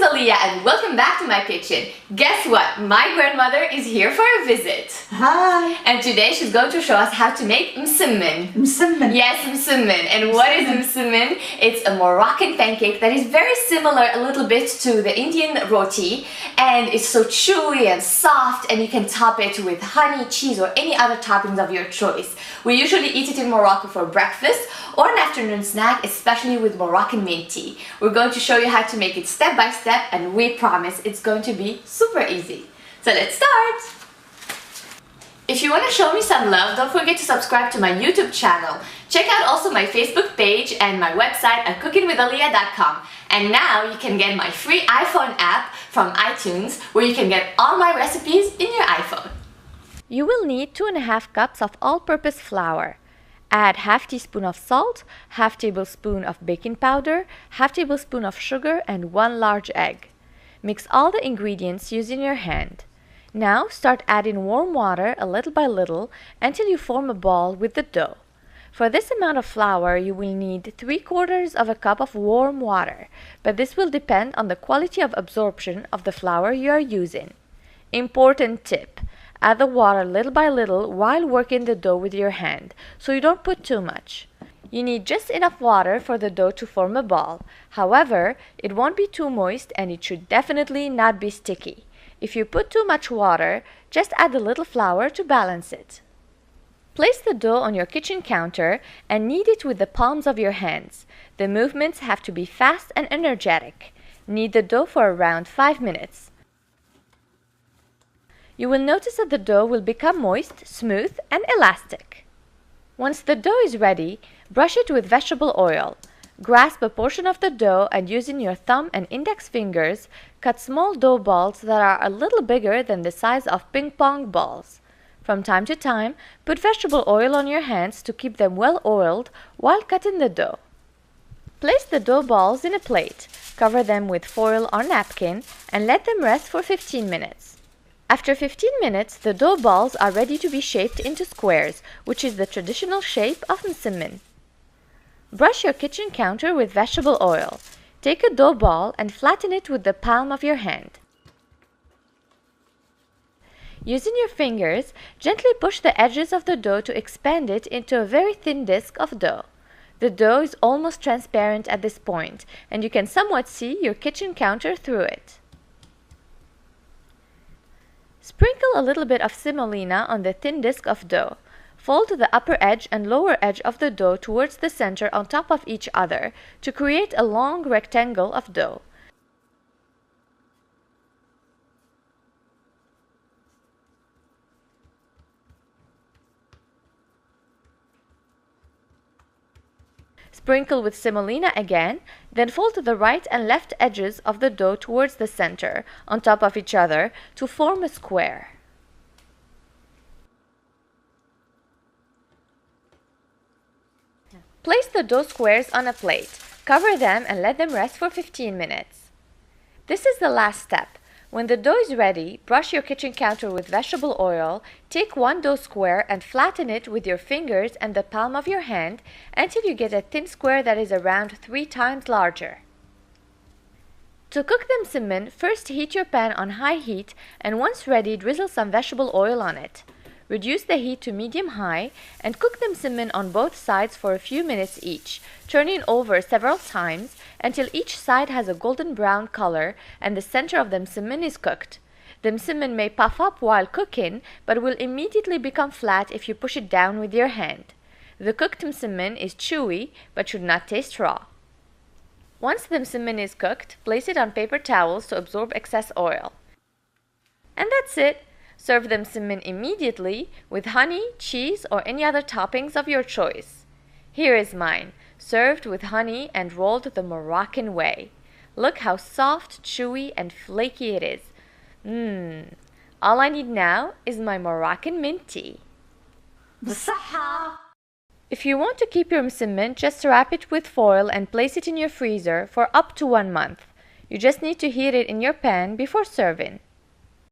Aliyah and welcome back to my kitchen. Guess what? My grandmother is here for a visit. Hi. And today she's going to show us how to make mesemn. Mesemn. Yes, mesemn. And what is mesemn? It's a Moroccan pancake that is very similar a little bit to the Indian roti, and it's so chewy and soft, and you can top it with honey, cheese, or any other toppings of your choice. We usually eat it in Morocco for breakfast or an afternoon snack, especially with Moroccan mint tea. We're going to show you how to make it step by step, and we promise it's going to be super easy. So let's start! If you want to show me some love, don't forget to subscribe to my YouTube channel. Check out also my Facebook page and my website at cookingwithaliyah.com. And now you can get my free iPhone app from iTunes, where you can get all my recipes in your iPhone. You will need 2.5 cups of all-purpose flour. Add half teaspoon of salt, half tablespoon of baking powder, half tablespoon of sugar, and 1 large egg. Mix all the ingredients using your hand. Now start adding warm water a little by little until you form a ball with the dough. For this amount of flour, you will need 3/4 cup of warm water, but this will depend on the quality of absorption of the flour you are using. Important tip: add the water little by little while working the dough with your hand, so you don't put too much. You need just enough water for the dough to form a ball. However, it won't be too moist and it should definitely not be sticky. If you put too much water, just add a little flour to balance it. Place the dough on your kitchen counter and knead it with the palms of your hands. The movements have to be fast and energetic. Knead the dough for around 5 minutes. You will notice that the dough will become moist, smooth, and elastic. Once the dough is ready, brush it with vegetable oil. Grasp a portion of the dough and using your thumb and index fingers, cut small dough balls that are a little bigger than the size of ping pong balls. From time to time, put vegetable oil on your hands to keep them well oiled while cutting the dough. Place the dough balls in a plate, cover them with foil or napkin, and let them rest for 15 minutes. After 15 minutes, the dough balls are ready to be shaped into squares, which is the traditional shape of mesemn. Brush your kitchen counter with vegetable oil. Take a dough ball and flatten it with the palm of your hand. Using your fingers, gently push the edges of the dough to expand it into a very thin disc of dough. The dough is almost transparent at this point, and you can somewhat see your kitchen counter through it. Sprinkle a little bit of semolina on the thin disc of dough. Fold the upper edge and lower edge of the dough towards the center on top of each other to create a long rectangle of dough. Sprinkle with semolina again, then fold the right and left edges of the dough towards the center on top of each other to form a square. Place the dough squares on a plate, cover them and let them rest for 15 minutes. This is the last step. When the dough is ready, brush your kitchen counter with vegetable oil, take one dough square and flatten it with your fingers and the palm of your hand until you get a thin square that is around 3 times larger. To cook the mesemn, first heat your pan on high heat and once ready, drizzle some vegetable oil on it. Reduce the heat to medium-high and cook the mesemn on both sides for a few minutes each, turning over several times until each side has a golden brown color and the center of the mesemn is cooked. The mesemn may puff up while cooking, but will immediately become flat if you push it down with your hand. The cooked mesemn is chewy but should not taste raw. Once the mesemn is cooked, place it on paper towels to absorb excess oil. And that's it! Serve the mesemn immediately with honey, cheese, or any other toppings of your choice. Here is mine, served with honey and rolled the Moroccan way. Look how soft, chewy, and flaky it is. All I need now is my Moroccan mint tea. If you want to keep your mesemn, just wrap it with foil and place it in your freezer for up to 1 month. You just need to heat it in your pan before serving.